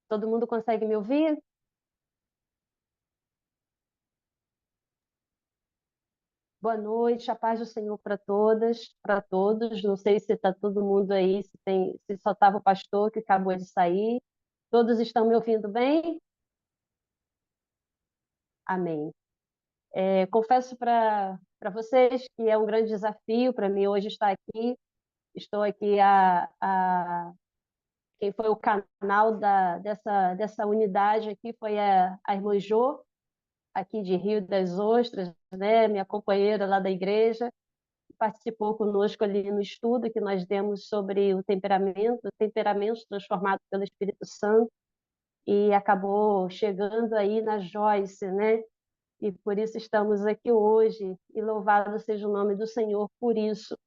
Todo mundo consegue me ouvir? Boa noite, a paz do Senhor para todas, para todos. Não sei se está todo mundo aí, se só estava o pastor que acabou de sair. Todos estão me ouvindo bem? Amém. Confesso para vocês que é um grande desafio para mim hoje estar aqui. Estou aqui quem foi o canal dessa unidade aqui foi a irmã Jô, aqui de Rio das Ostras, né? Minha companheira lá da igreja. Participou conosco ali no estudo que nós demos sobre o temperamento transformado pelo Espírito Santo, e acabou chegando aí na Joyce, né? E por isso estamos aqui hoje, e louvado seja o nome do Senhor por isso.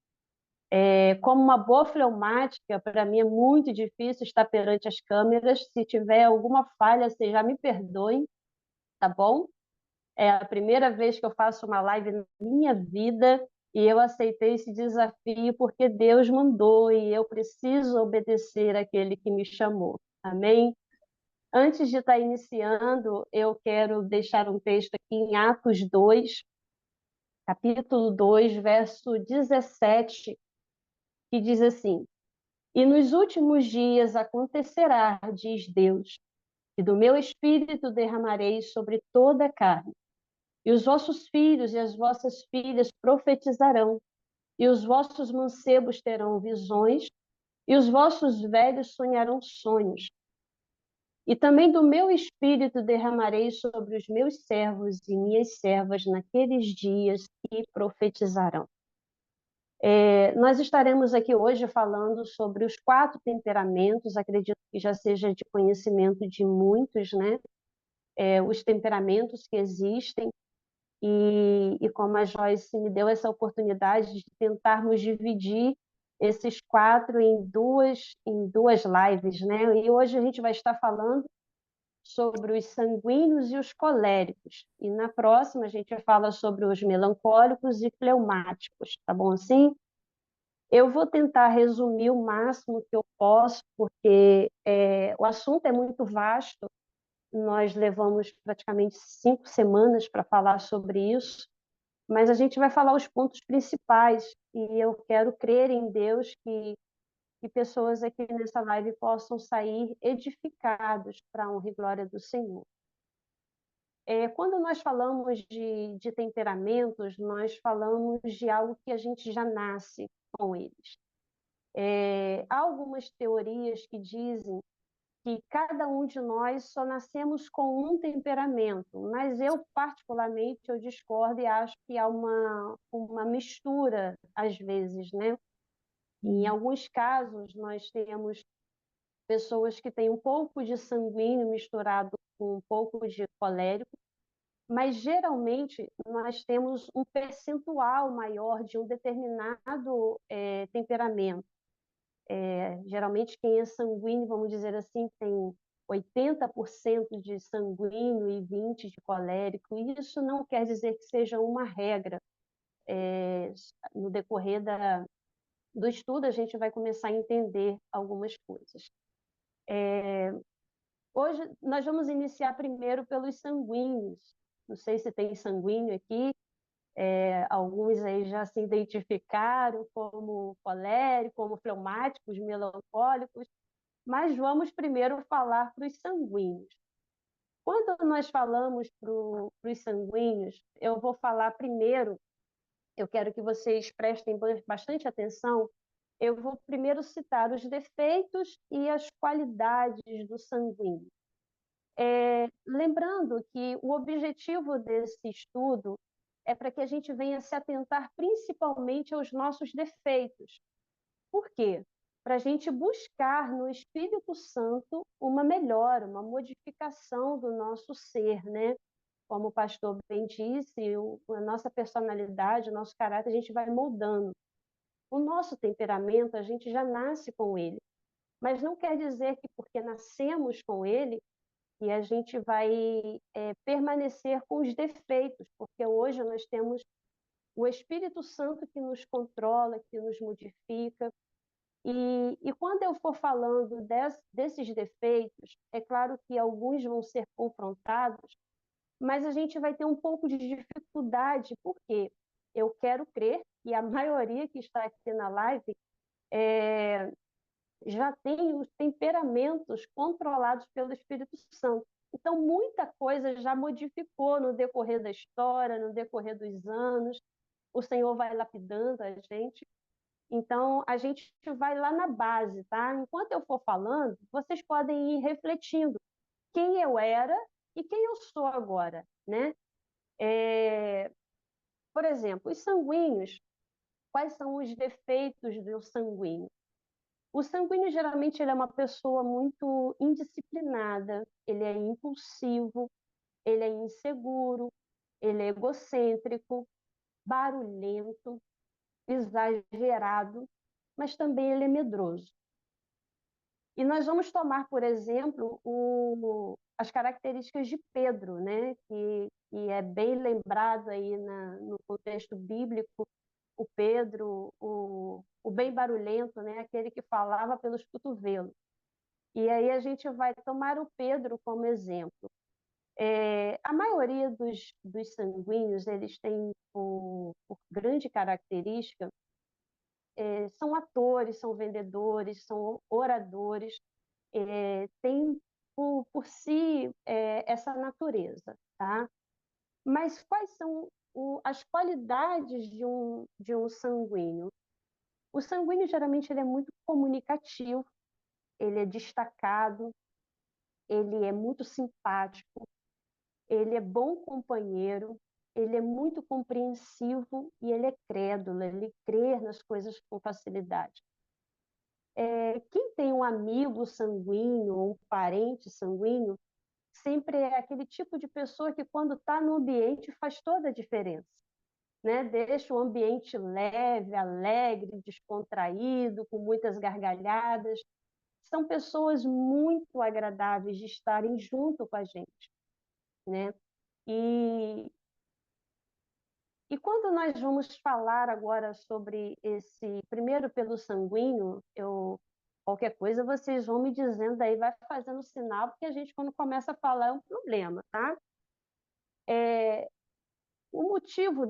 Como uma boa fleumática, para mim é muito difícil estar perante as câmeras. Se tiver alguma falha, vocês já me perdoem, tá bom? É a primeira vez que eu faço uma live na minha vida e eu aceitei esse desafio porque Deus mandou e eu preciso obedecer àquele que me chamou. Amém? Antes de estar iniciando, eu quero deixar um texto aqui em Atos 2, capítulo 2, verso 17, que diz assim: E nos últimos dias acontecerá, diz Deus, que do meu espírito derramarei sobre toda a carne. E os vossos filhos e as vossas filhas profetizarão, e os vossos mancebos terão visões, e os vossos velhos sonharão sonhos. E também do meu espírito derramarei sobre os meus servos e minhas servas naqueles dias que profetizarão. Nós estaremos aqui hoje falando sobre os 4 temperamentos, acredito que já seja de conhecimento de muitos, né? Os temperamentos que existem. E como a Joyce me deu essa oportunidade de tentarmos dividir esses 4 em duas lives, né? E hoje a gente vai estar falando sobre os sanguíneos e os coléricos. E na próxima a gente fala sobre os melancólicos e fleumáticos, tá bom assim? Eu vou tentar resumir o máximo que eu posso, porque o assunto é muito vasto. Nós levamos praticamente 5 semanas para falar sobre isso, mas a gente vai falar os pontos principais, e eu quero crer em Deus que pessoas aqui nessa live possam sair edificados para a honra e glória do Senhor. Quando nós falamos de temperamentos, nós falamos de algo que a gente já nasce com eles. Há algumas teorias que dizem que cada um de nós só nascemos com um temperamento, mas eu, particularmente, eu discordo e acho que há uma mistura, às vezes, né? Em alguns casos, nós temos pessoas que têm um pouco de sanguíneo misturado com um pouco de colérico, mas, geralmente, nós temos um percentual maior de um determinado temperamento. Geralmente, quem é sanguíneo, vamos dizer assim, tem 80% de sanguíneo e 20% de colérico. E isso não quer dizer que seja uma regra. No decorrer do estudo, a gente vai começar a entender algumas coisas. Hoje, nós vamos iniciar primeiro pelos sanguíneos. Não sei se tem sanguíneo aqui. Alguns aí já se identificaram como coléricos, como fleumáticos, melancólicos. Mas vamos primeiro falar para os sanguíneos. Quando nós falamos para os sanguíneos, eu vou falar primeiro, eu quero que vocês prestem bastante atenção, eu vou primeiro citar os defeitos e as qualidades do sanguíneo. Lembrando que o objetivo desse estudo é para que a gente venha se atentar principalmente aos nossos defeitos. Por quê? Para a gente buscar no Espírito Santo uma melhora, uma modificação do nosso ser, né? Como o pastor bem disse, a nossa personalidade, o nosso caráter, a gente vai moldando. O nosso temperamento, a gente já nasce com ele, mas não quer dizer que porque nascemos com ele, que a gente vai permanecer com os defeitos, porque hoje nós temos o Espírito Santo que nos controla, que nos modifica. E quando eu for falando desses defeitos, é claro que alguns vão ser confrontados, mas a gente vai ter um pouco de dificuldade, porque eu quero crer, e a maioria que está aqui na live já tem os temperamentos controlados pelo Espírito Santo. Então, muita coisa já modificou no decorrer da história, no decorrer dos anos. O Senhor vai lapidando a gente. Então, a gente vai lá na base, tá? Enquanto eu for falando, vocês podem ir refletindo quem eu era e quem eu sou agora, né? Por exemplo, os sanguíneos, quais são os defeitos do sanguíneo? O sanguíneo, geralmente, ele é uma pessoa muito indisciplinada, ele é impulsivo, ele é inseguro, ele é egocêntrico, barulhento, exagerado, mas também ele é medroso. E nós vamos tomar, por exemplo, as características de Pedro, né? que é bem lembrado aí no contexto bíblico, o Pedro, o bem barulhento, né? Aquele que falava pelos cotovelos. E aí a gente vai tomar o Pedro como exemplo. A maioria dos sanguíneos, eles têm por grande característica, são atores, são vendedores, são oradores, tem por si essa natureza, tá? Mas quais são as qualidades de um sanguíneo? O sanguíneo, geralmente, ele é muito comunicativo, ele é destacado, ele é muito simpático, ele é bom companheiro, ele é muito compreensivo e ele é crédulo, ele crê nas coisas com facilidade. Quem tem um amigo sanguíneo ou um parente sanguíneo, sempre é aquele tipo de pessoa que, quando está no ambiente, faz toda a diferença, né? Deixa o ambiente leve, alegre, descontraído, com muitas gargalhadas. São pessoas muito agradáveis de estarem junto com a gente, né? E, e quando nós vamos falar agora sobre primeiro pelo sanguíneo, qualquer coisa vocês vão me dizendo aí, vai fazendo sinal, porque a gente, quando começa a falar, é um problema, tá? O motivo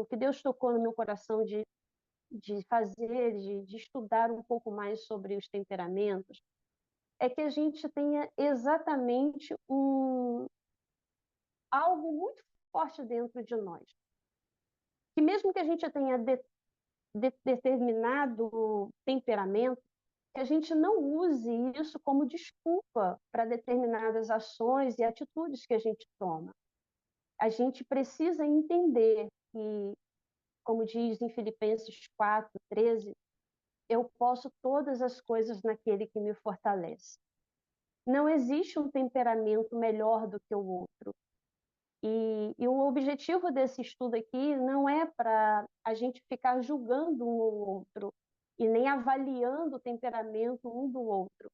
que Deus tocou no meu coração de fazer, de estudar um pouco mais sobre os temperamentos, é que a gente tenha exatamente algo muito forte dentro de nós. Que mesmo que a gente tenha determinado temperamento, que a gente não use isso como desculpa para determinadas ações e atitudes que a gente toma. A gente precisa entender que, como diz em Filipenses 4:13, eu posso todas as coisas naquele que me fortalece. Não existe um temperamento melhor do que o outro. E o objetivo desse estudo aqui não é para a gente ficar julgando um ou outro e nem avaliando o temperamento um do outro,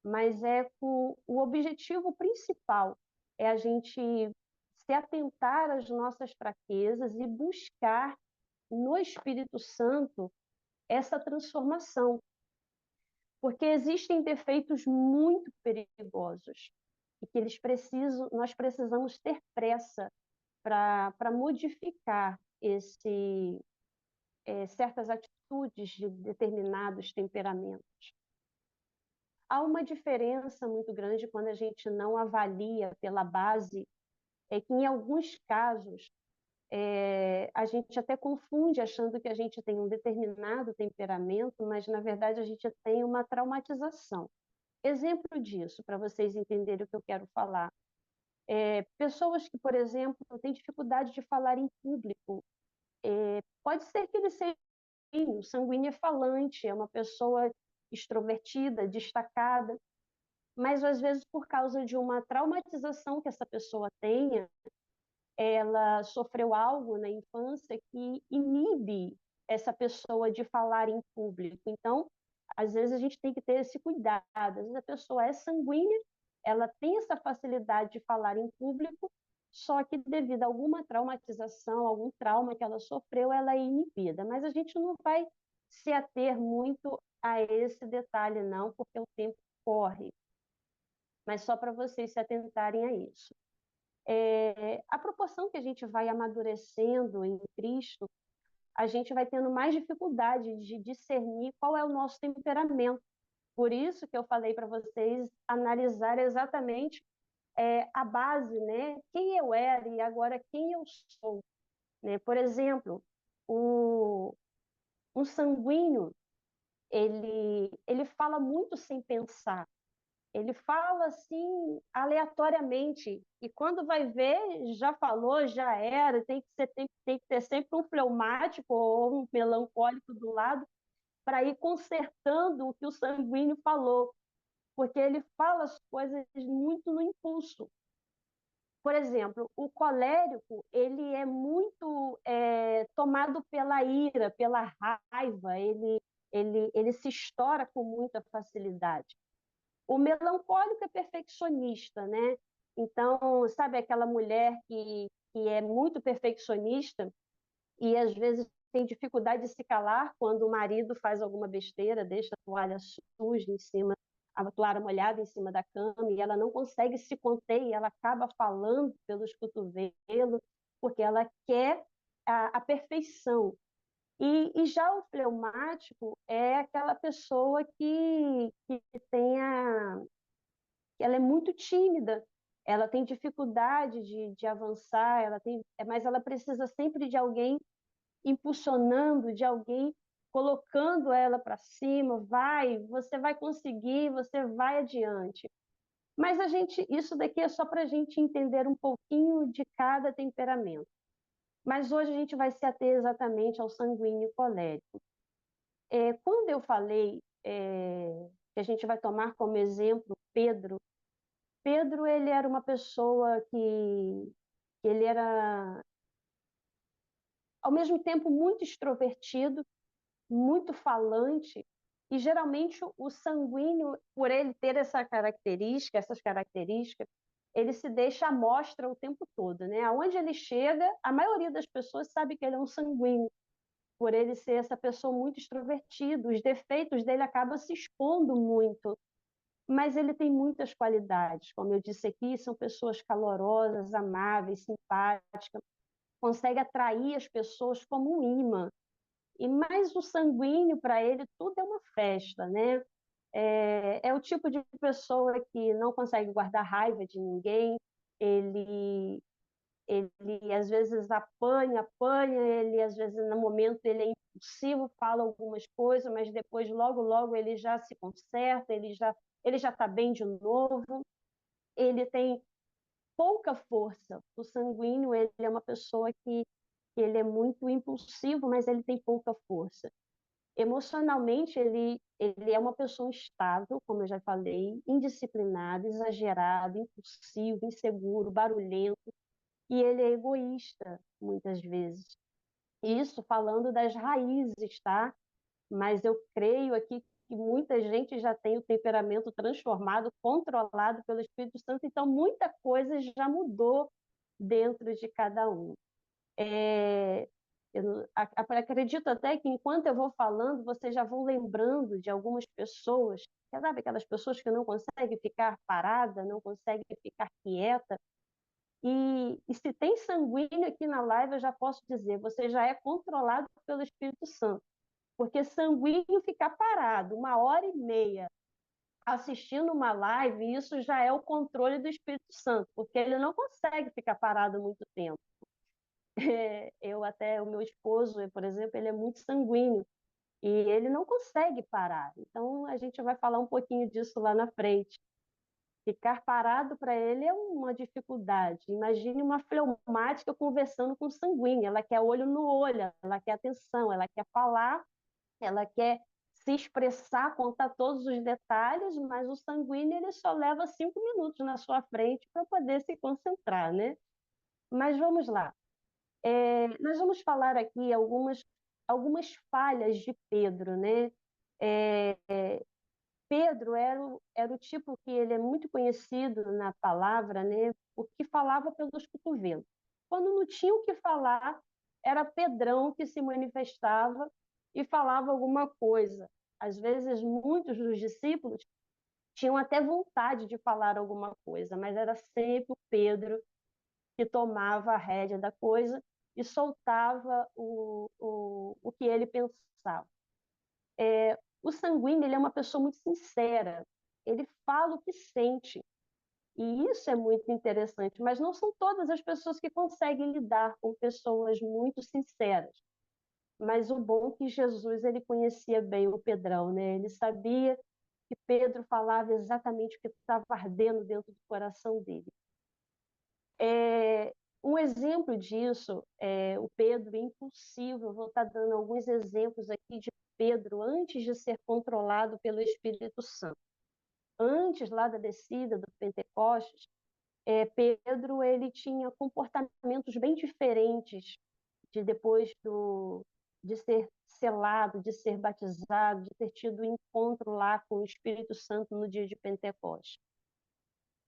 mas o objetivo principal é a gente se atentar às nossas fraquezas e buscar no Espírito Santo essa transformação, porque existem defeitos muito perigosos e que nós precisamos ter pressa para modificar certas atitudes de determinados temperamentos. Há uma diferença muito grande quando a gente não avalia pela base, que em alguns casos a gente até confunde achando que a gente tem um determinado temperamento, mas na verdade a gente tem uma traumatização. Exemplo disso, para vocês entenderem o que eu quero falar. Pessoas que, por exemplo, têm dificuldade de falar em público, pode ser que ele seja sanguíneo falante, é uma pessoa extrovertida, destacada, mas às vezes por causa de uma traumatização que essa pessoa tenha, ela sofreu algo na infância que inibe essa pessoa de falar em público. Então, às vezes a gente tem que ter esse cuidado. Às vezes a pessoa é sanguínea, ela tem essa facilidade de falar em público, só que devido a alguma traumatização, algum trauma que ela sofreu, ela é inibida. Mas a gente não vai se ater muito a esse detalhe, não, porque o tempo corre, mas só para vocês se atentarem a isso. À proporção que a gente vai amadurecendo em Cristo, a gente vai tendo mais dificuldade de discernir qual é o nosso temperamento. Por isso que eu falei para vocês analisar exatamente a base, né? Quem eu era e agora quem eu sou. Né? Por exemplo, um sanguíneo, ele fala muito sem pensar. Ele fala assim aleatoriamente e quando vai ver já falou, já era. Tem que ter sempre um fleumático ou um melancólico do lado para ir consertando o que o sanguíneo falou, porque ele fala as coisas muito no impulso. Por exemplo, o colérico, ele é muito tomado pela ira, pela raiva, ele se estoura com muita facilidade. O melancólico é perfeccionista, né? Então, sabe aquela mulher que é muito perfeccionista e às vezes tem dificuldade de se calar quando o marido faz alguma besteira, deixa a toalha suja em cima, a toalha molhada em cima da cama, e ela não consegue se conter e ela acaba falando pelos cotovelos, porque ela quer a perfeição. E já o fleumático é aquela pessoa que tem ela é muito tímida, ela tem dificuldade de avançar, mas ela precisa sempre de alguém impulsionando, de alguém colocando ela para cima, você vai conseguir, você vai adiante. Mas isso daqui é só para a gente entender um pouquinho de cada temperamento. Mas hoje a gente vai se ater exatamente ao sanguíneo colérico. Quando eu falei que a gente vai tomar como exemplo Pedro ele era uma pessoa que ele era ao mesmo tempo muito extrovertido, muito falante, e geralmente o sanguíneo, por ele ter essas características, ele se deixa à mostra o tempo todo, né? Aonde ele chega, a maioria das pessoas sabe que ele é um sanguíneo, por ele ser essa pessoa muito extrovertida, os defeitos dele acabam se expondo muito, mas ele tem muitas qualidades, como eu disse aqui, são pessoas calorosas, amáveis, simpáticas, consegue atrair as pessoas como um imã. E mais o sanguíneo, para ele, tudo é uma festa, né? É o tipo de pessoa que não consegue guardar raiva de ninguém, ele, ele às vezes apanha, ele às vezes no momento ele é impulsivo, fala algumas coisas, mas depois logo ele já se conserta, ele já está bem de novo, ele tem pouca força. O sanguíneo ele é uma pessoa que ele é muito impulsivo, mas ele tem pouca força. Emocionalmente, ele é uma pessoa instável, como eu já falei, indisciplinado, exagerado, impulsivo, inseguro, barulhento, e ele é egoísta, muitas vezes. Isso falando das raízes, tá? Mas eu creio aqui que muita gente já tem o temperamento transformado, controlado pelo Espírito Santo, então muita coisa já mudou dentro de cada um. Eu acredito até que enquanto eu vou falando, vocês já vão lembrando de algumas pessoas, sabe aquelas pessoas que não conseguem ficar parada, não conseguem ficar quieta. E se tem sanguíneo aqui na live, eu já posso dizer, você já é controlado pelo Espírito Santo. Porque sanguíneo ficar parado 1h30 assistindo uma live, isso já é o controle do Espírito Santo, porque ele não consegue ficar parado muito tempo. O meu esposo, por exemplo, ele é muito sanguíneo e ele não consegue parar. Então a gente vai falar um pouquinho disso lá na frente. Ficar parado para ele é uma dificuldade. Imagine uma fleumática conversando com sanguíneo. Ela quer olho no olho, ela quer atenção, ela quer falar, ela quer se expressar, contar todos os detalhes, mas o sanguíneo ele só leva 5 minutos na sua frente para poder se concentrar, né? Mas vamos lá. Nós vamos falar aqui algumas falhas de Pedro, né? É, Pedro era o tipo que ele é muito conhecido na palavra, né? Porque falava pelos cotovelos. Quando não tinha o que falar, era Pedrão que se manifestava e falava alguma coisa. Às vezes, muitos dos discípulos tinham até vontade de falar alguma coisa, mas era sempre o Pedro que tomava a rédea da coisa e soltava o que ele pensava. O sanguíneo, ele é uma pessoa muito sincera, ele fala o que sente, e isso é muito interessante, mas não são todas as pessoas que conseguem lidar com pessoas muito sinceras. Mas o bom é que Jesus, ele conhecia bem o Pedrão, né? Ele sabia que Pedro falava exatamente o que estava ardendo dentro do coração dele. Um exemplo disso é o Pedro impulsivo. Eu vou estar dando alguns exemplos aqui de Pedro antes de ser controlado pelo Espírito Santo. Antes lá da descida do Pentecostes, Pedro ele tinha comportamentos bem diferentes depois de ser selado, de ser batizado, de ter tido um encontro lá com o Espírito Santo no dia de Pentecostes.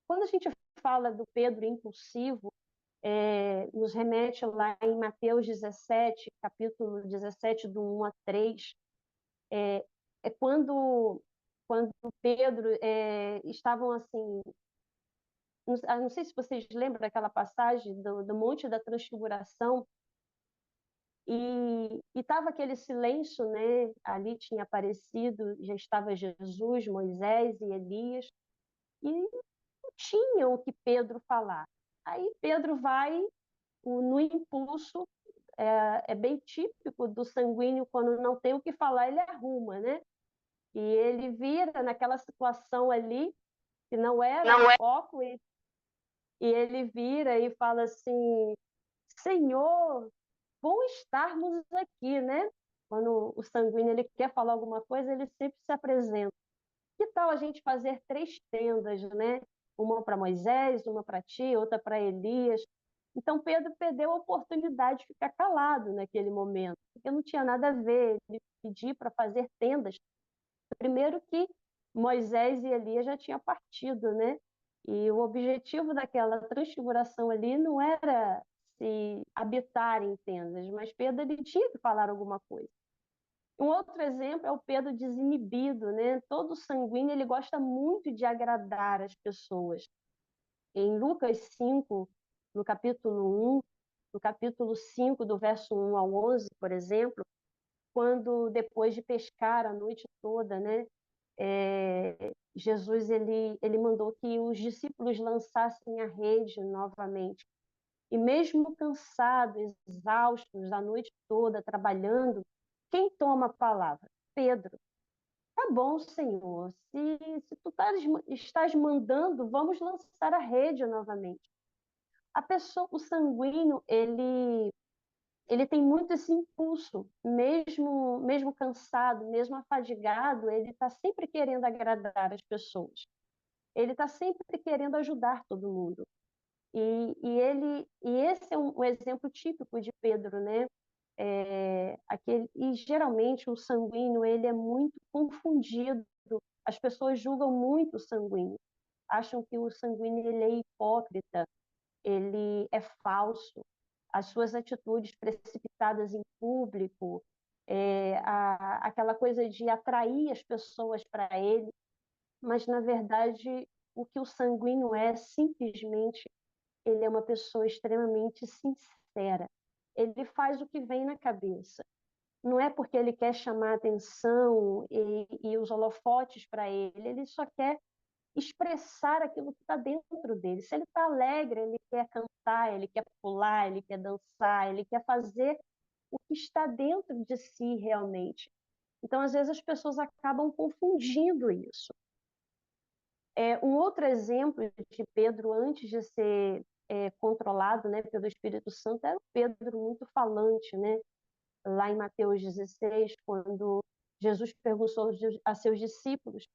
Quando a gente fala do Pedro impulsivo, nos remete lá em Mateus 17, capítulo 17, do 1 a 3, quando Pedro estavam assim, não sei se vocês lembram daquela passagem do Monte da Transfiguração, e estava aquele silêncio, né? Ali tinha aparecido, já estava Jesus, Moisés e Elias, e não tinham o que Pedro falar. Aí Pedro vai no impulso, é bem típico do sanguíneo, quando não tem o que falar, ele arruma, né? E ele vira naquela situação ali, que não era o foco, e ele vira e fala assim: Senhor, bom estarmos aqui, né? Quando o sanguíneo ele quer falar alguma coisa, ele sempre se apresenta. Que tal a gente fazer 3 tendas, né? Uma para Moisés, uma para ti, outra para Elias. Então Pedro perdeu a oportunidade de ficar calado naquele momento, porque não tinha nada a ver ele pedir para fazer tendas. Primeiro que Moisés e Elias já tinham partido, né? E o objetivo daquela transfiguração ali não era se habitar em tendas, mas Pedro ele tinha que falar alguma coisa. Um outro exemplo é o Pedro desinibido, né? Todo sanguíneo ele gosta muito de agradar as pessoas. Em Lucas 5, no capítulo 1, no capítulo 5, do verso 1 ao 11, por exemplo, quando depois de pescar a noite toda, né? Jesus ele mandou que os discípulos lançassem a rede novamente. E mesmo cansados, exaustos, a noite toda trabalhando, quem toma a palavra? Pedro. Tá bom, Senhor, se tu estás mandando, vamos lançar a rede novamente. A pessoa, o sanguíneo, ele tem muito esse impulso, mesmo cansado, mesmo afadigado, ele está sempre querendo agradar as pessoas. Ele está sempre querendo ajudar todo mundo. E esse é um exemplo típico de Pedro, né? E geralmente o sanguíneo ele é muito confundido. As pessoas julgam muito o sanguíneo, acham que o sanguíneo ele é hipócrita, ele é falso, as suas atitudes precipitadas em público, aquela coisa de atrair as pessoas para ele, mas na verdade o que o sanguíneo é simplesmente ele é uma pessoa extremamente sincera. Ele faz o que vem na cabeça. Não é porque ele quer chamar atenção e os holofotes para ele só quer expressar aquilo que está dentro dele. Se ele está alegre, ele quer cantar, ele quer pular, ele quer dançar, ele quer fazer o que está dentro de si realmente. Então, às vezes, as pessoas acabam confundindo isso. Um outro exemplo de Pedro, antes de ser controlado, né, pelo Espírito Santo, era o Pedro muito falante, né? Lá em Mateus 16, quando Jesus perguntou a seus discípulos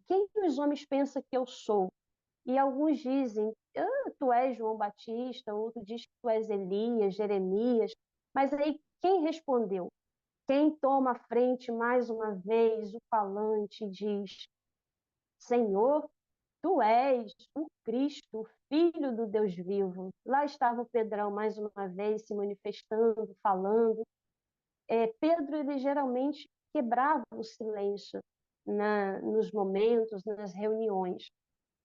quem os homens pensam que eu sou? E alguns dizem, tu és João Batista, outro diz que tu és Elias, Jeremias. Mas aí quem respondeu? Quem toma a frente mais uma vez, o falante, diz, Senhor, tu és o Cristo, o Filho do Deus vivo. Lá estava o Pedrão mais uma vez se manifestando, falando. Pedro, ele geralmente quebrava o silêncio nos momentos, nas reuniões.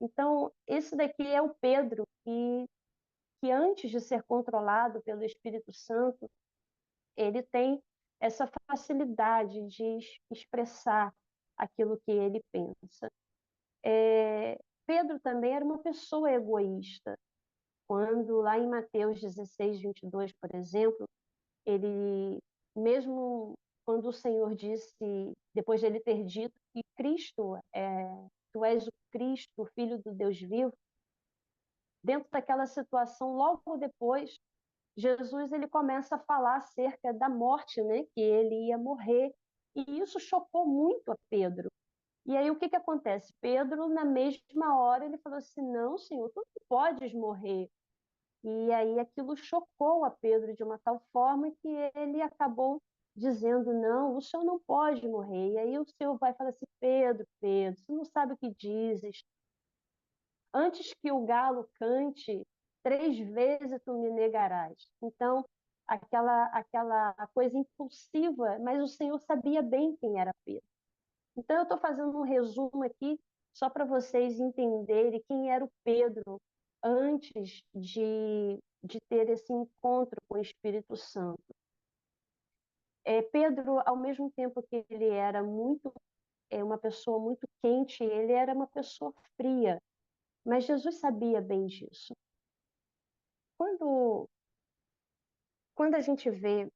Então, esse daqui é o Pedro que antes de ser controlado pelo Espírito Santo, ele tem essa facilidade de expressar aquilo que ele pensa. Pedro também era uma pessoa egoísta. Quando lá em Mateus 16, 22, por exemplo, ele, mesmo quando o Senhor disse, depois de ele ter dito que Cristo, tu és o Cristo, o Filho do Deus vivo, dentro daquela situação, logo depois, Jesus ele começa a falar acerca da morte, né? Que ele ia morrer. E isso chocou muito a Pedro. E aí o que acontece? Pedro, na mesma hora, ele falou assim, não, Senhor, tu não podes morrer. E aí aquilo chocou a Pedro de uma tal forma que ele acabou dizendo, não, o senhor não pode morrer. E aí o Senhor vai falar assim, Pedro, Pedro, você não sabe o que dizes. Antes que o galo cante, 3 vezes tu me negarás. Então, aquela coisa impulsiva, mas o Senhor sabia bem quem era Pedro. Então, eu estou fazendo um resumo aqui, só para vocês entenderem quem era o Pedro antes de ter esse encontro com o Espírito Santo. Pedro, ao mesmo tempo que ele era uma pessoa muito quente, ele era uma pessoa fria. Mas Jesus sabia bem disso. Quando, quando a gente vê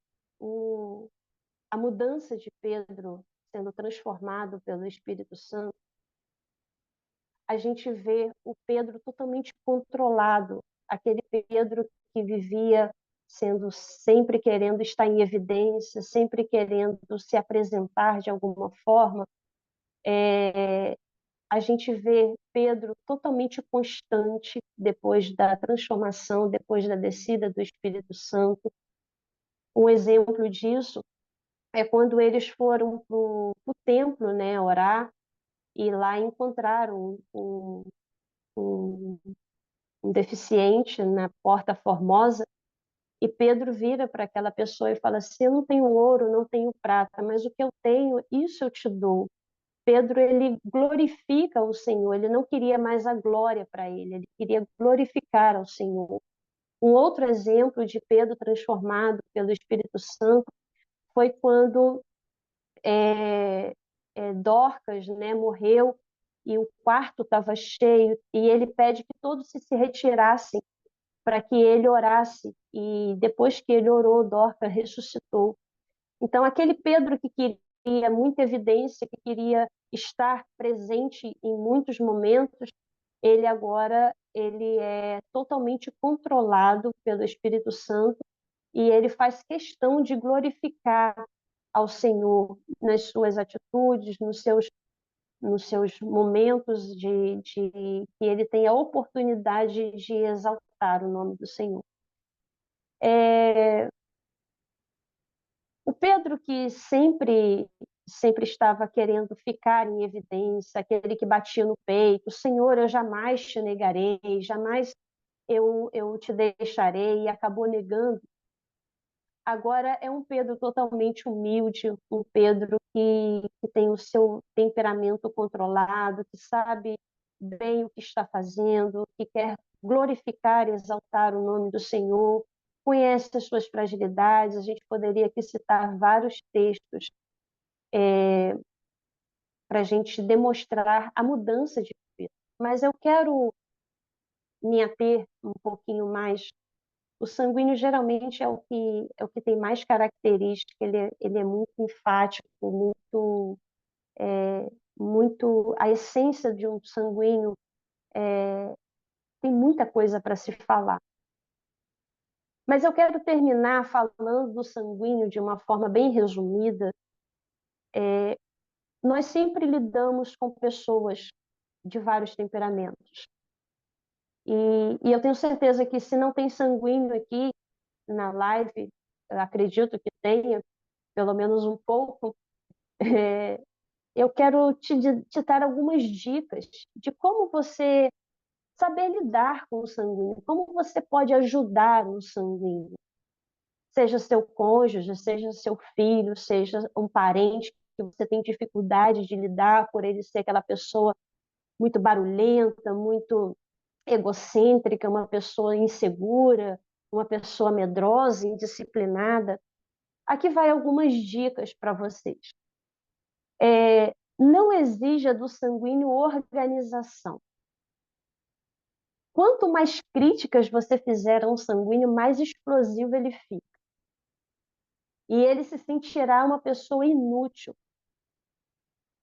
a mudança de Pedro sendo transformado pelo Espírito Santo, a gente vê o Pedro totalmente controlado, aquele Pedro que vivia sendo sempre querendo estar em evidência, sempre querendo se apresentar de alguma forma. A gente vê Pedro totalmente constante depois da transformação, depois da descida do Espírito Santo. Um exemplo disso é quando eles foram para o templo, né, orar, e lá encontraram um deficiente na Porta Formosa, e Pedro vira para aquela pessoa e fala assim, eu não tenho ouro, não tenho prata, mas o que eu tenho, isso eu te dou. Pedro, ele glorifica o Senhor, ele não queria mais a glória para ele queria glorificar ao Senhor. Um outro exemplo de Pedro transformado pelo Espírito Santo foi quando Dorcas, né, morreu e o quarto estava cheio e ele pede que todos se retirassem para que ele orasse e depois que ele orou, Dorcas ressuscitou. Então aquele Pedro que queria muita evidência, que queria estar presente em muitos momentos, ele é totalmente controlado pelo Espírito Santo e ele faz questão de glorificar ao Senhor nas suas atitudes, nos seus momentos que ele tem a oportunidade de exaltar o nome do Senhor. O Pedro que sempre estava querendo ficar em evidência, aquele que batia no peito, Senhor, eu jamais te negarei, jamais eu te deixarei, e acabou negando. Agora é um Pedro totalmente humilde, um Pedro que tem o seu temperamento controlado, que sabe bem o que está fazendo, que quer glorificar e exaltar o nome do Senhor, conhece as suas fragilidades. A gente poderia aqui citar vários textos para a gente demonstrar a mudança de Pedro. Mas eu quero me ater um pouquinho mais. O sanguíneo geralmente é o que tem mais característica, ele é muito enfático, muito a essência de um sanguíneo, tem muita coisa para se falar. Mas eu quero terminar falando do sanguíneo de uma forma bem resumida. Nós sempre lidamos com pessoas de vários temperamentos. E eu tenho certeza que se não tem sanguíneo aqui na live, eu acredito que tenha, pelo menos um pouco, eu quero te dar algumas dicas de como você saber lidar com o sanguíneo, como você pode ajudar o sanguíneo. seja seu cônjuge, seja seu filho, seja um parente que você tem dificuldade de lidar por ele ser aquela pessoa muito barulhenta, muito egocêntrica, uma pessoa insegura, uma pessoa medrosa, indisciplinada. Aqui vai algumas dicas para vocês. Não exija do sanguíneo organização. Quanto mais críticas você fizer a um sanguíneo, mais explosivo ele fica. E ele se sentirá uma pessoa inútil.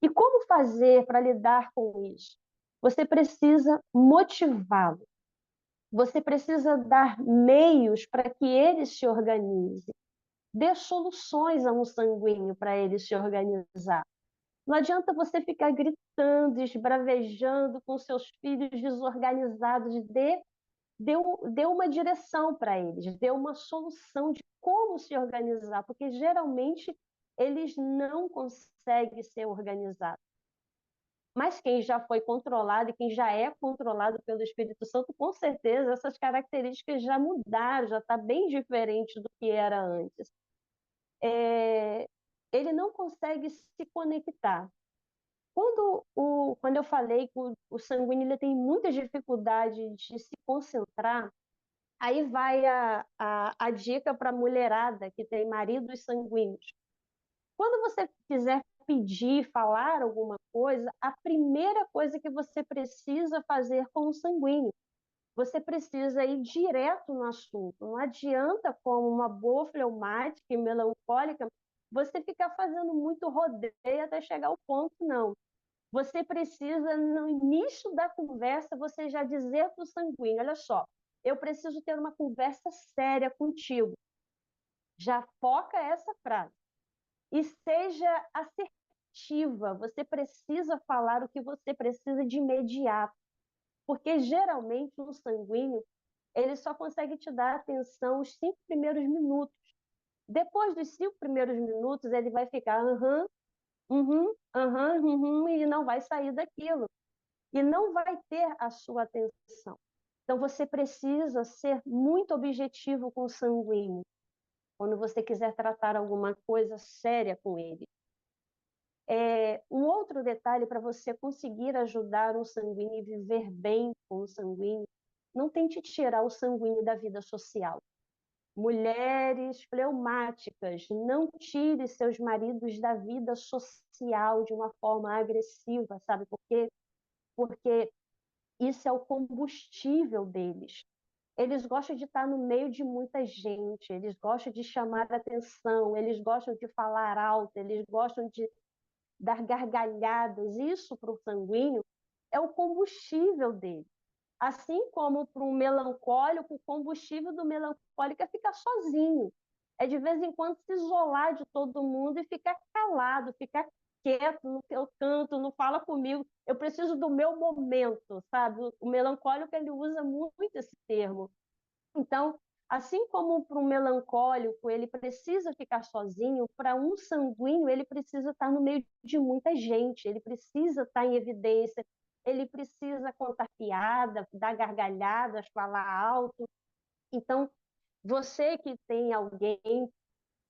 E como fazer para lidar com isso? Você precisa motivá-lo. Você precisa dar meios para que ele se organize. Dê soluções a um sanguíneo para ele se organizar. Não adianta você ficar gritando, esbravejando com seus filhos desorganizados. Dê uma direção para eles, dê uma solução de como se organizar, porque geralmente eles não conseguem ser organizados. Mas quem já foi controlado e quem já é controlado pelo Espírito Santo, com certeza essas características já mudaram, já está bem diferente do que era antes. Ele não consegue se conectar. Quando eu falei que o sanguíneo ele tem muita dificuldade de se concentrar, aí vai a dica para a mulherada que tem maridos sanguíneos. Quando você quiser pedir, falar alguma coisa, a primeira coisa que você precisa fazer com o sanguíneo, você precisa ir direto no assunto. Não adianta, como uma boa fleumática e melancólica, você ficar fazendo muito rodeio até chegar ao ponto, não. Você precisa, no início da conversa, você já dizer para o sanguíneo, olha só, eu preciso ter uma conversa séria contigo. Já foca essa frase. E seja assertiva, você precisa falar o que você precisa de imediato. Porque, geralmente, um sanguíneo, ele só consegue te dar atenção os 5 primeiros minutos. Depois dos 5 primeiros minutos, ele vai ficar e não vai sair daquilo. E não vai ter a sua atenção. Então, você precisa ser muito objetivo com o sanguíneo, quando você quiser tratar alguma coisa séria com ele. Um outro detalhe para você conseguir ajudar um sanguíneo e viver bem com o sanguíneo, não tente tirar o sanguíneo da vida social. Mulheres fleumáticas, não tire seus maridos da vida social de uma forma agressiva, sabe por quê? Porque isso é o combustível deles. Eles gostam de estar no meio de muita gente, eles gostam de chamar a atenção, eles gostam de falar alto, eles gostam de dar gargalhadas. Isso para o sanguíneo é o combustível dele. Assim como para um melancólico, o combustível do melancólico é ficar sozinho. É de vez em quando se isolar de todo mundo e ficar calado, ficar quieto no seu canto, não fala comigo. Eu preciso do meu momento, sabe? O melancólico ele usa muito esse termo. Então, assim como para um melancólico ele precisa ficar sozinho, para um sanguíneo ele precisa estar no meio de muita gente, ele precisa estar em evidência, ele precisa contar piada, dar gargalhadas, falar alto. Então, você que tem alguém,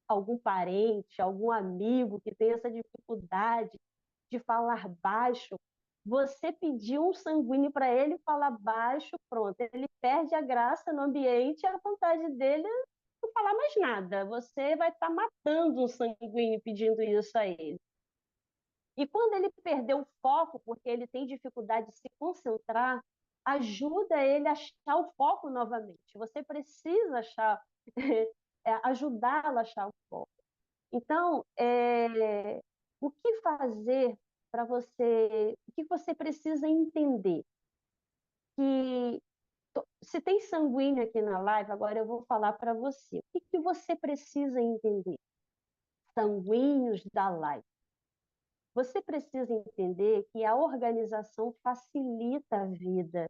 algum parente, algum amigo que tem essa dificuldade de falar baixo, você pediu um sanguíneo para ele falar baixo, pronto, ele perde a graça no ambiente e a vontade dele é não falar mais nada. Você vai estar matando um sanguíneo pedindo isso a ele. E quando ele perdeu o foco, porque ele tem dificuldade de se concentrar, ajuda ele a achar o foco novamente. Você precisa achar, ajudá-lo a achar o foco. Então, o que fazer para você? O que você precisa entender? Que se tem sanguíneo aqui na live, agora eu vou falar para você. O que você precisa entender? Sanguíneos da live. Você precisa entender que a organização facilita a vida.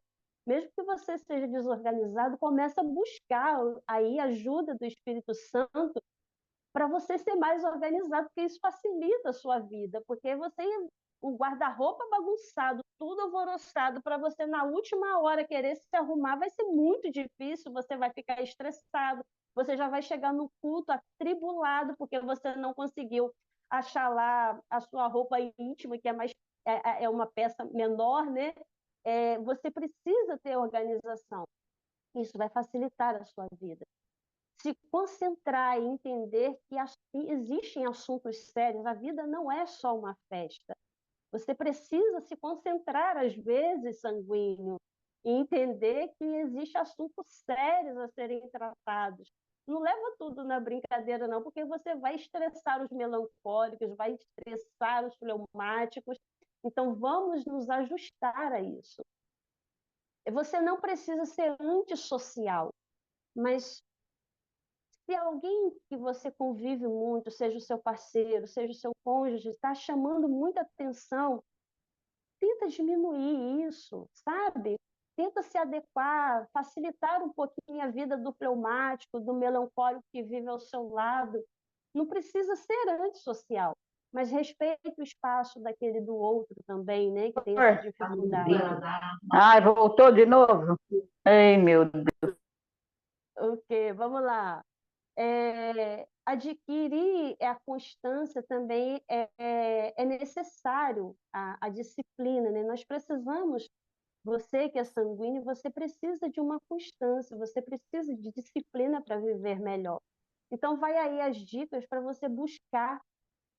Mesmo que você seja desorganizado, começa a buscar aí ajuda do Espírito Santo para você ser mais organizado, porque isso facilita a sua vida, porque você, o guarda-roupa bagunçado, tudo alvoroçado, para você na última hora querer se arrumar, vai ser muito difícil, você vai ficar estressado, você já vai chegar no culto atribulado, porque você não conseguiu achar lá a sua roupa íntima, que é uma peça menor, né? Você precisa ter organização. Isso vai facilitar a sua vida. Se concentrar e entender que existem assuntos sérios, a vida não é só uma festa. Você precisa se concentrar, às vezes, sanguíneo, e entender que existem assuntos sérios a serem tratados. Não leva tudo na brincadeira, não, porque você vai estressar os melancólicos, vai estressar os fleumáticos. Então, vamos nos ajustar a isso. Você não precisa ser antissocial, mas se alguém que você convive muito, seja o seu parceiro, seja o seu cônjuge, está chamando muita atenção, tenta diminuir isso, sabe? Tenta se adequar, facilitar um pouquinho a vida do fleumático, do melancólico que vive ao seu lado. Não precisa ser antissocial, mas respeite o espaço daquele do outro também, né? Que tem essa dificuldade. Ai, voltou de novo? Ei, meu Deus. Ok, vamos lá. Adquirir a constância também é necessário, a disciplina, né? Nós precisamos, você que é sanguíneo, você precisa de uma constância, você precisa de disciplina para viver melhor. Então, vai aí as dicas para você buscar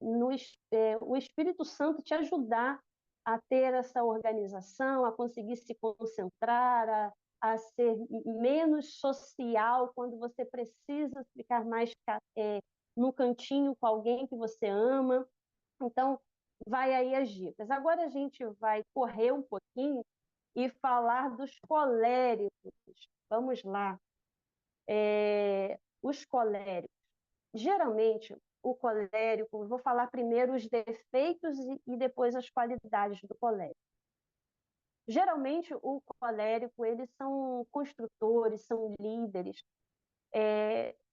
o Espírito Santo te ajudar a ter essa organização, a conseguir se concentrar, a ser menos social quando você precisa ficar mais no cantinho com alguém que você ama. Então, vai aí as dicas. Agora a gente vai correr um pouquinho e falar dos coléricos. Vamos lá. Os coléricos. Geralmente, o colérico, vou falar primeiro os defeitos e depois as qualidades do colérico. Geralmente, o colérico, eles são construtores, são líderes.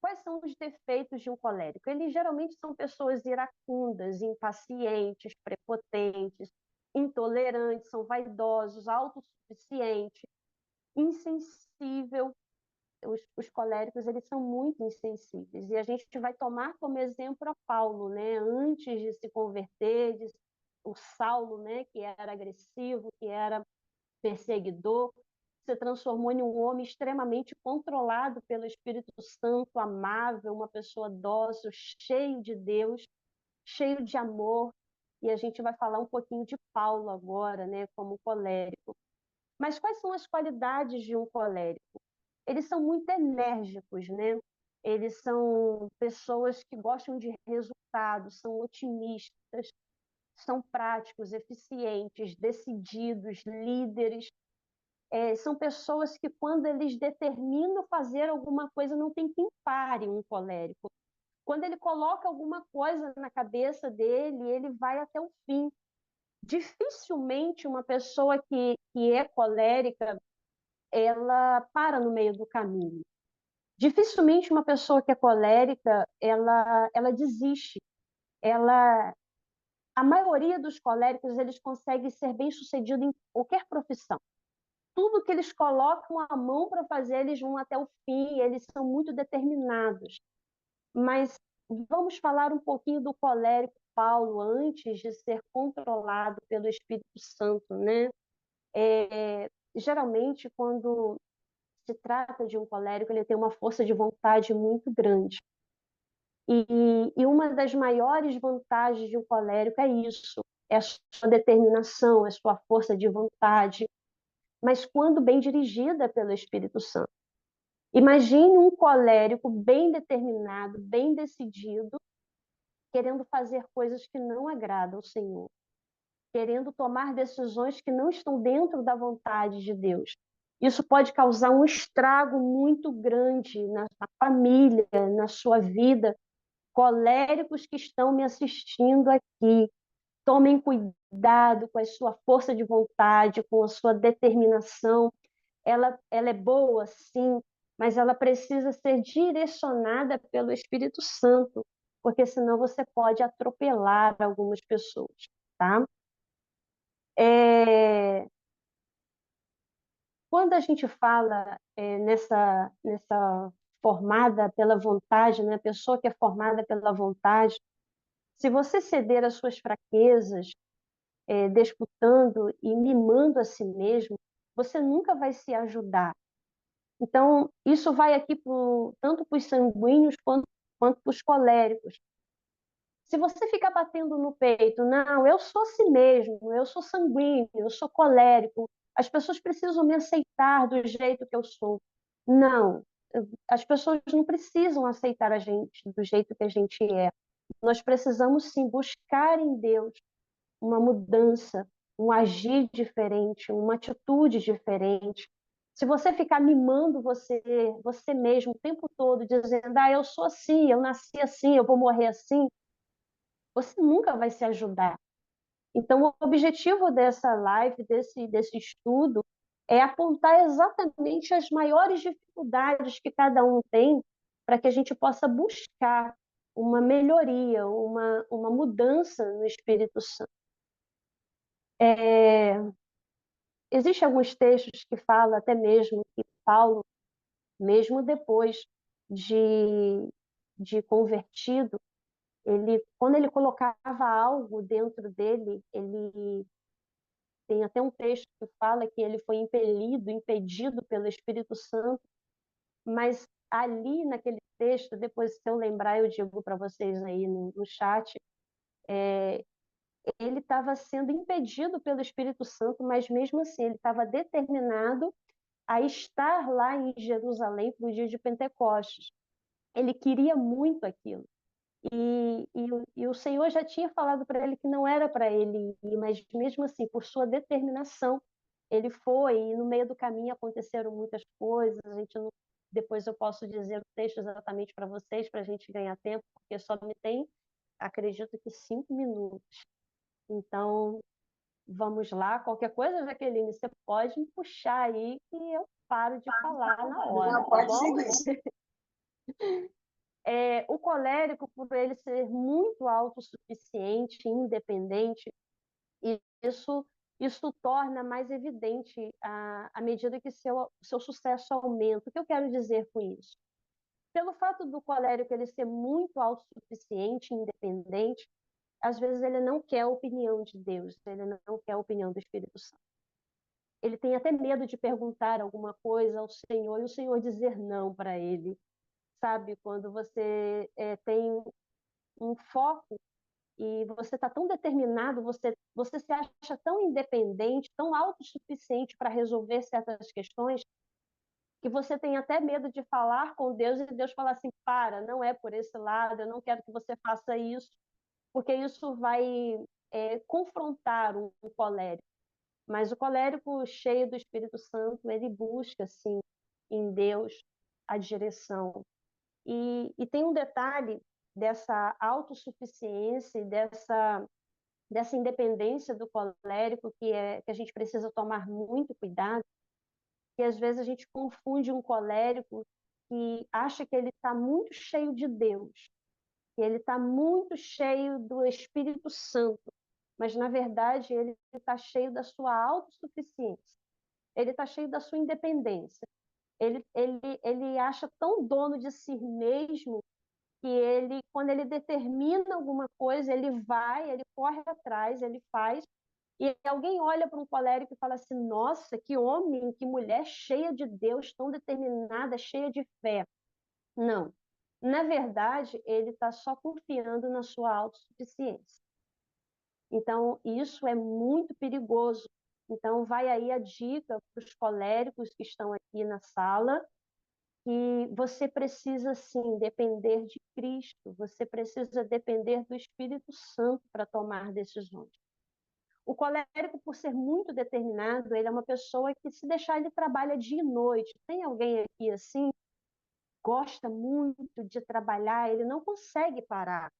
Quais são os defeitos de um colérico? Eles geralmente são pessoas iracundas, impacientes, prepotentes, intolerantes, são vaidosos, autossuficientes, insensível. Os coléricos, eles são muito insensíveis, e a gente vai tomar como exemplo a Paulo, né? Antes de se converter, o Saulo, né? Que era agressivo, que era perseguidor, se transformou em um homem extremamente controlado pelo Espírito Santo, amável, uma pessoa dócil, cheio de Deus, cheio de amor, e a gente vai falar um pouquinho de Paulo agora, né? Como colérico. Mas quais são as qualidades de um colérico? Eles são muito enérgicos, né? Eles são pessoas que gostam de resultados, são otimistas, são práticos, eficientes, decididos, líderes. São pessoas que, quando eles determinam fazer alguma coisa, não tem quem pare um colérico. Quando ele coloca alguma coisa na cabeça dele, ele vai até o fim. Dificilmente uma pessoa que é colérica, ela para no meio do caminho. Dificilmente uma pessoa que é colérica, ela desiste. A maioria dos coléricos, eles conseguem ser bem-sucedidos em qualquer profissão. Tudo que eles colocam a mão para fazer, eles vão até o fim, eles são muito determinados. Mas vamos falar um pouquinho do colérico Paulo antes de ser controlado pelo Espírito Santo, né? Geralmente, quando se trata de um colérico, ele tem uma força de vontade muito grande. E uma das maiores vantagens de um colérico é isso, é a sua determinação, é a sua força de vontade, mas quando bem dirigida pelo Espírito Santo. Imagine um colérico bem determinado, bem decidido, querendo fazer coisas que não agradam ao Senhor, querendo tomar decisões que não estão dentro da vontade de Deus. Isso pode causar um estrago muito grande na sua família, na sua vida. Coléricos que estão me assistindo aqui, tomem cuidado com a sua força de vontade, com a sua determinação. Ela é boa, sim, mas ela precisa ser direcionada pelo Espírito Santo, porque senão você pode atropelar algumas pessoas, tá? Quando a gente fala nessa formada pela vontade, né? A pessoa que é formada pela vontade, se você ceder às suas fraquezas, disputando e mimando a si mesmo, você nunca vai se ajudar. Então, isso vai aqui tanto para os sanguíneos quanto para os coléricos. Se você ficar batendo no peito, não, eu sou assim mesmo, eu sou sanguíneo, eu sou colérico, as pessoas precisam me aceitar do jeito que eu sou. Não, as pessoas não precisam aceitar a gente do jeito que a gente é. Nós precisamos sim buscar em Deus uma mudança, um agir diferente, uma atitude diferente. Se você ficar mimando você mesmo o tempo todo, dizendo, eu sou assim, eu nasci assim, eu vou morrer assim, você nunca vai se ajudar. Então, o objetivo dessa live, desse estudo, é apontar exatamente as maiores dificuldades que cada um tem para que a gente possa buscar uma melhoria, uma mudança no Espírito Santo. Existem alguns textos que falam até mesmo que Paulo, mesmo depois de convertido, quando ele colocava algo dentro dele, ele tem até um texto que fala que ele foi impedido pelo Espírito Santo, mas ali naquele texto, depois se eu lembrar eu digo para vocês aí no chat, ele estava sendo impedido pelo Espírito Santo, mas mesmo assim ele estava determinado a estar lá em Jerusalém para o dia de Pentecostes. Ele queria muito aquilo. E o Senhor já tinha falado para ele que não era para ele ir, mas mesmo assim, por sua determinação, ele foi, e no meio do caminho aconteceram muitas coisas, a gente não, depois eu posso dizer o texto exatamente para vocês, para a gente ganhar tempo, porque só me tem, acredito que 5 minutos. Então, vamos lá, qualquer coisa, Jaqueline, você pode me puxar aí que eu paro de falar na hora, Não, tá pode bom? seguir. O colérico, por ele ser muito autossuficiente, independente, e isso torna mais evidente à medida que seu sucesso aumenta. O que eu quero dizer com isso? Pelo fato do colérico ele ser muito autossuficiente, independente, às vezes ele não quer a opinião de Deus, ele não quer a opinião do Espírito Santo. Ele tem até medo de perguntar alguma coisa ao Senhor e o Senhor dizer não para ele. Sabe, quando você tem um foco e você está tão determinado, você se acha tão independente, tão autossuficiente para resolver certas questões, que você tem até medo de falar com Deus e Deus falar assim, não é por esse lado, eu não quero que você faça isso, porque isso vai confrontar um colérico. Mas o colérico cheio do Espírito Santo, ele busca, sim, em Deus a direção. E tem um detalhe dessa autossuficiência e dessa independência do colérico que a gente precisa tomar muito cuidado, que às vezes a gente confunde um colérico que acha que ele está muito cheio de Deus, que ele está muito cheio do Espírito Santo, mas na verdade ele está cheio da sua autossuficiência, ele está cheio da sua independência. Ele acha tão dono de si mesmo que quando ele determina alguma coisa, ele corre atrás, ele faz, e alguém olha para um colérico e fala assim, nossa, que homem, que mulher cheia de Deus, tão determinada, cheia de fé. Não. Na verdade, ele está só confiando na sua autossuficiência. Então, isso é muito perigoso. Então, vai aí a dica para os coléricos que estão aqui na sala, que você precisa, sim, depender de Cristo, você precisa depender do Espírito Santo para tomar decisões. O colérico, por ser muito determinado, ele é uma pessoa que, se deixar, ele trabalha dia e noite. Tem alguém aqui assim, gosta muito de trabalhar, ele não consegue parar.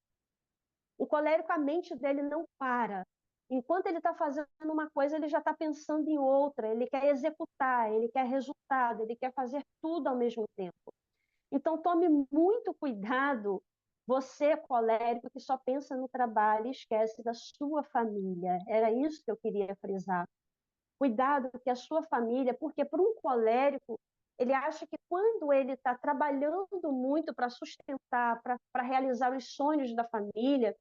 O colérico, a mente dele não para. Enquanto ele está fazendo uma coisa, ele já está pensando em outra, ele quer executar, ele quer resultado, ele quer fazer tudo ao mesmo tempo. Então, tome muito cuidado, você, colérico, que só pensa no trabalho e esquece da sua família. Era isso que eu queria frisar. Cuidado que a sua família, porque para um colérico, Ele acha que quando ele está trabalhando muito para sustentar, para realizar os sonhos da família,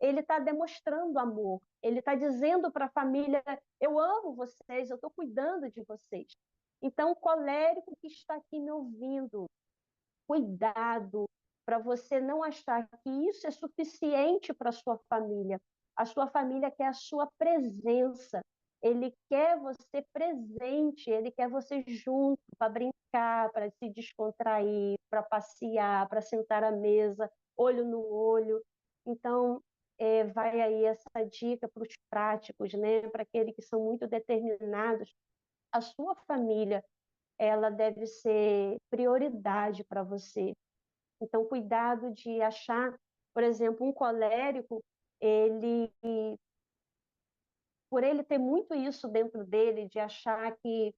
ele está demonstrando amor. Ele está dizendo para a família: eu amo vocês, eu estou cuidando de vocês. Então, o colérico que está aqui me ouvindo, cuidado para você não achar que isso é suficiente para a sua família. A sua família quer a sua presença. Ele quer você presente, ele quer você junto para brincar, para se descontrair, para passear, para sentar à mesa, olho no olho. Então, vai aí essa dica para os práticos, né? Para aqueles que são muito determinados. A sua família, ela deve ser prioridade para você. Então, cuidado de achar, por exemplo, um colérico, ele, por ele ter muito isso dentro dele, de achar que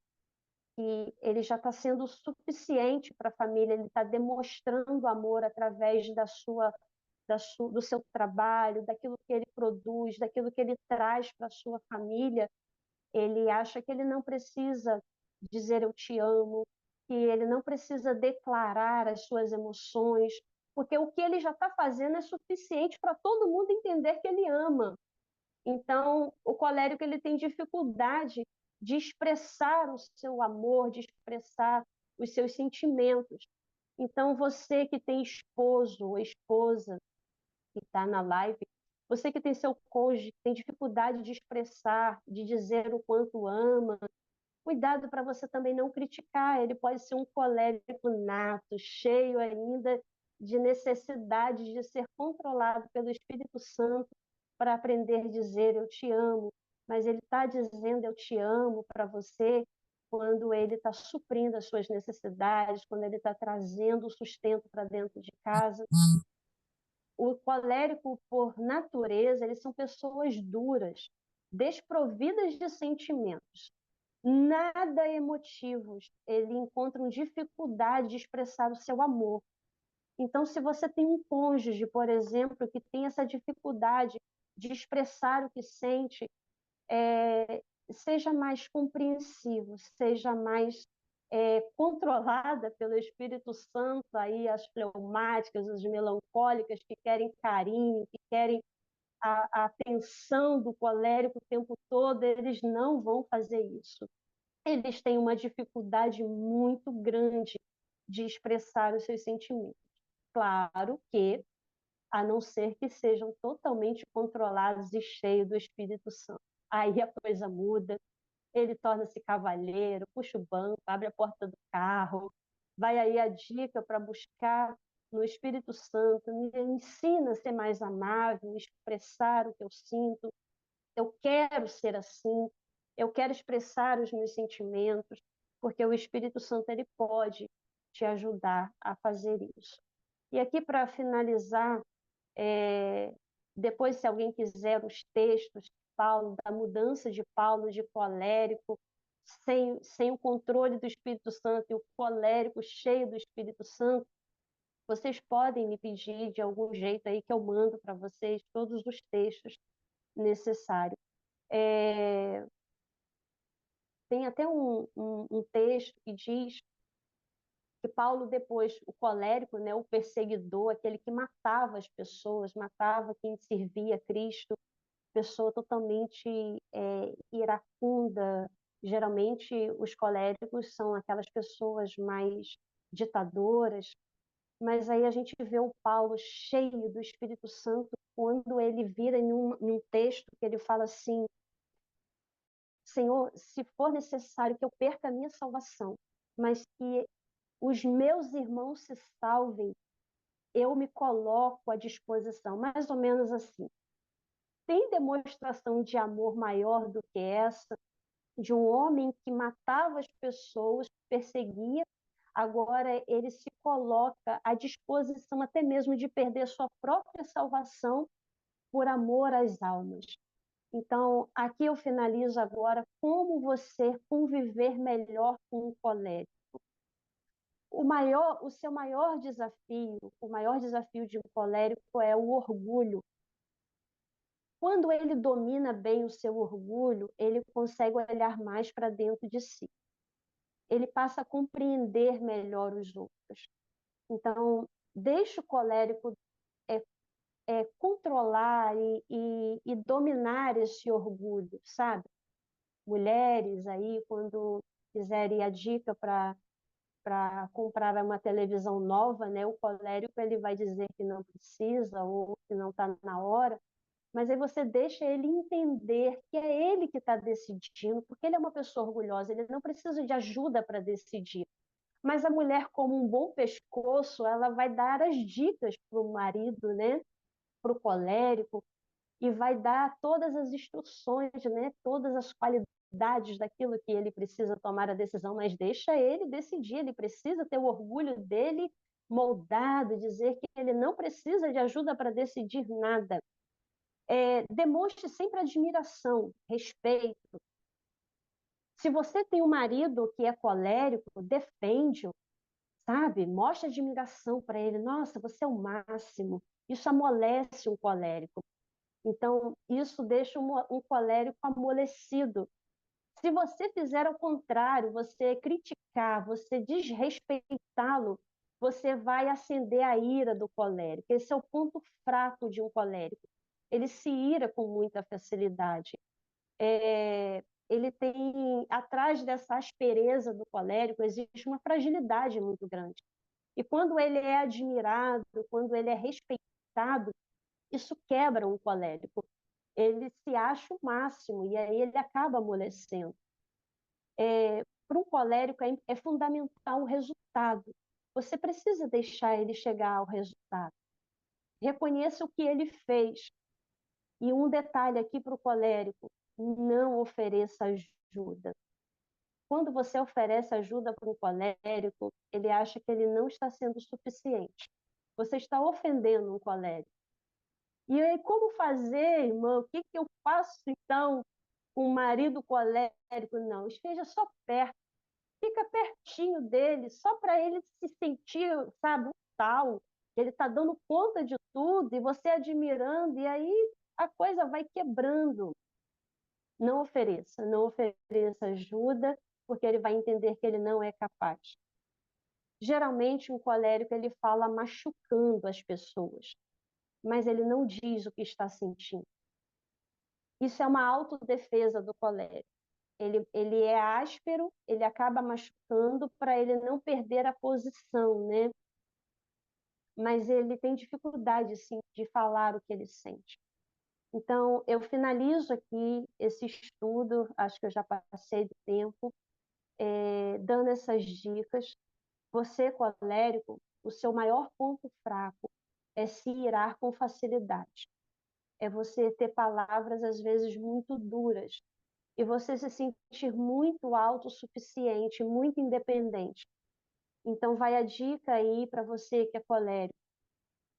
ele já está sendo suficiente para a família, ele está demonstrando amor através do seu trabalho, daquilo que ele produz, daquilo que ele traz para a sua família. Ele acha que ele não precisa dizer eu te amo, que ele não precisa declarar as suas emoções, porque o que ele já está fazendo é suficiente para todo mundo entender que ele ama. Então, o colérico ele tem dificuldade de expressar o seu amor, de expressar os seus sentimentos. Então, você que tem esposo ou esposa que está na live, você que tem seu cônjuge, que tem dificuldade de expressar, de dizer o quanto ama, cuidado para você também não criticar. Ele pode ser um colérico nato, cheio ainda de necessidade de ser controlado pelo Espírito Santo para aprender a dizer eu te amo. Mas ele está dizendo eu te amo para você quando ele está suprindo as suas necessidades, quando ele está trazendo o sustento para dentro de casa. O colérico, por natureza, eles são pessoas duras, desprovidas de sentimentos, nada emotivos. Eles encontram dificuldade de expressar o seu amor. Então, se você tem um cônjuge, por exemplo, que tem essa dificuldade de expressar o que sente, seja mais compreensivo, seja mais controlada pelo Espírito Santo, aí as fleumáticas, as melancólicas que querem carinho, que querem a atenção do colérico o tempo todo, eles não vão fazer isso. Eles têm uma dificuldade muito grande de expressar os seus sentimentos. Claro que, a não ser que sejam totalmente controlados e cheios do Espírito Santo. Aí a coisa muda, ele torna-se cavalheiro, puxa o banco, abre a porta do carro, vai aí a dica para buscar no Espírito Santo, me ensina a ser mais amável, expressar o que eu sinto, eu quero ser assim, eu quero expressar os meus sentimentos, porque o Espírito Santo ele pode te ajudar a fazer isso. E aqui, para finalizar, é, depois, se alguém quiser os textos de Paulo, da mudança de Paulo de colérico, sem o controle do Espírito Santo, e o colérico cheio do Espírito Santo, vocês podem me pedir de algum jeito aí que eu mando para vocês todos os textos necessários. É, tem até um texto que diz que Paulo depois, o colérico, né, o perseguidor, aquele que matava as pessoas, matava quem servia a Cristo, pessoa totalmente iracunda. Geralmente os coléricos são aquelas pessoas mais ditadoras, mas aí a gente vê o Paulo cheio do Espírito Santo quando ele vira em um texto que ele fala assim: Senhor, se for necessário que eu perca a minha salvação, mas que os meus irmãos se salvem, eu me coloco à disposição, mais ou menos assim. Tem demonstração de amor maior do que essa, de um homem que matava as pessoas, perseguia, agora ele se coloca à disposição até mesmo de perder sua própria salvação por amor às almas. Então, aqui eu finalizo agora como você conviver melhor com o colérico. O seu o maior desafio de um colérico é o orgulho. Quando ele domina bem o seu orgulho, ele consegue olhar mais para dentro de si. ele passa a compreender melhor os outros. Então, deixa o colérico controlar e dominar esse orgulho, sabe? Mulheres aí, quando quiserem a dica para comprar uma televisão nova, né? O colérico ele vai dizer que não precisa ou que não está na hora, mas aí você deixa ele entender que é ele que está decidindo, porque ele é uma pessoa orgulhosa, ele não precisa de ajuda para decidir. Mas a mulher, como um bom pescoço, ela vai dar as dicas para o marido, né? Para o colérico, e vai dar todas as instruções, né? Todas as qualidades daquilo que ele precisa tomar a decisão, mas deixa ele decidir, ele precisa ter o orgulho dele moldado, dizer que ele não precisa de ajuda para decidir nada. Demonstre sempre admiração, respeito. Se você tem um marido que é colérico, defende-o, sabe? Mostra admiração para ele. Nossa, você é o máximo. Isso amolece um colérico. Então, isso deixa um colérico amolecido. Se você fizer ao contrário, você criticar, você desrespeitá-lo, você vai acender a ira do colérico. Esse é o ponto fraco de um colérico. Ele se ira com muita facilidade. Ele tem, atrás dessa aspereza do colérico, existe uma fragilidade muito grande. E quando ele é admirado, quando ele é respeitado, isso quebra um colérico. Ele se acha o máximo e aí ele acaba amolecendo. Para um colérico é fundamental o resultado. Você precisa deixar ele chegar ao resultado. Reconheça o que ele fez. E um detalhe aqui para o colérico: não ofereça ajuda. Quando você oferece ajuda para um colérico, ele acha que ele não está sendo suficiente. Você está ofendendo um colérico. E aí, como fazer, irmão? O que eu faço, então, com o marido colérico? Não, esteja só perto. Fica pertinho dele, só para ele se sentir, sabe, um tal. Ele está dando conta de tudo e você admirando, e aí a coisa vai quebrando. Não ofereça ajuda, porque ele vai entender que ele não é capaz. Geralmente, um colérico ele fala machucando as pessoas, mas ele não diz o que está sentindo. Isso é uma autodefesa do colérico. Ele é áspero, ele acaba machucando para ele não perder a posição, né? Mas ele tem dificuldade, sim, de falar o que ele sente. Então, eu finalizo aqui esse estudo, acho que eu já passei do tempo, dando essas dicas. Você, colérico, o seu maior ponto fraco é se irar com facilidade. É você ter palavras, às vezes, muito duras. E você se sentir muito autossuficiente, muito independente. Então, vai a dica aí para você que é colérico.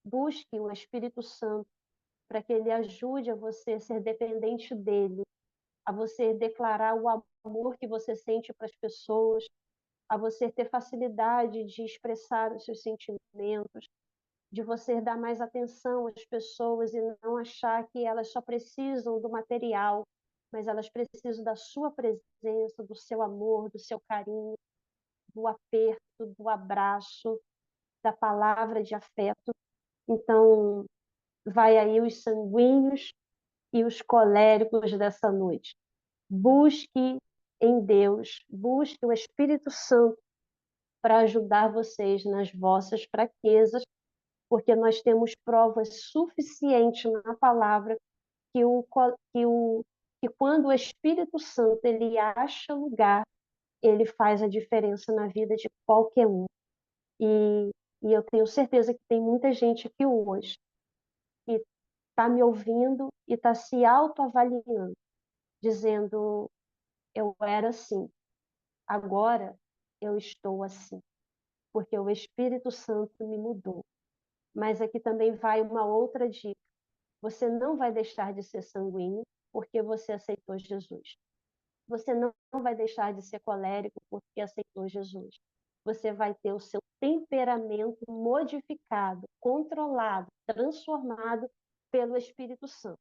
Busque o Espírito Santo para que ele ajude a você a ser dependente dele, a você declarar o amor que você sente para as pessoas, a você ter facilidade de expressar os seus sentimentos, de você dar mais atenção às pessoas e não achar que elas só precisam do material, mas elas precisam da sua presença, do seu amor, do seu carinho, do aperto, do abraço, da palavra de afeto. Então, vai aí os sanguíneos e os coléricos dessa noite. Busque em Deus, busque o Espírito Santo para ajudar vocês nas vossas fraquezas, porque nós temos provas suficientes na palavra que, que quando o Espírito Santo ele acha lugar, ele faz a diferença na vida de qualquer um. E, e eu tenho certeza que tem muita gente aqui hoje que está me ouvindo e está se autoavaliando, dizendo: eu era assim, agora eu estou assim, porque o Espírito Santo me mudou. Mas aqui também vai uma outra dica: você não vai deixar de ser sanguíneo porque você aceitou Jesus. Você não vai deixar de ser colérico porque aceitou Jesus. Você vai ter o seu temperamento modificado, controlado, transformado pelo Espírito Santo.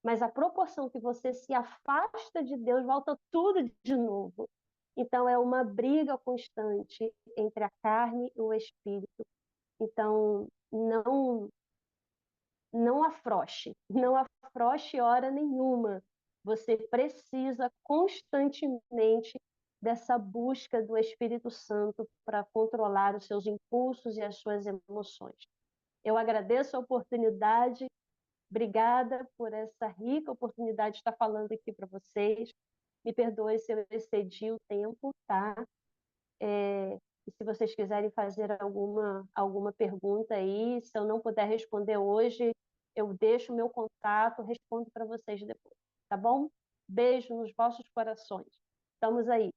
Mas a proporção que você se afasta de Deus, volta tudo de novo. Então, é uma briga constante entre a carne e o espírito. Então, não afrouxe, não afrouxe hora nenhuma. Você precisa constantemente dessa busca do Espírito Santo para controlar os seus impulsos e as suas emoções. Eu agradeço a oportunidade, obrigada por essa rica oportunidade de estar falando aqui para vocês. Me perdoe se eu excedi o tempo, tá? E se vocês quiserem fazer alguma pergunta aí, se eu não puder responder hoje, eu deixo o meu contato, respondo para vocês depois, tá bom? Beijo nos vossos corações. Estamos aí.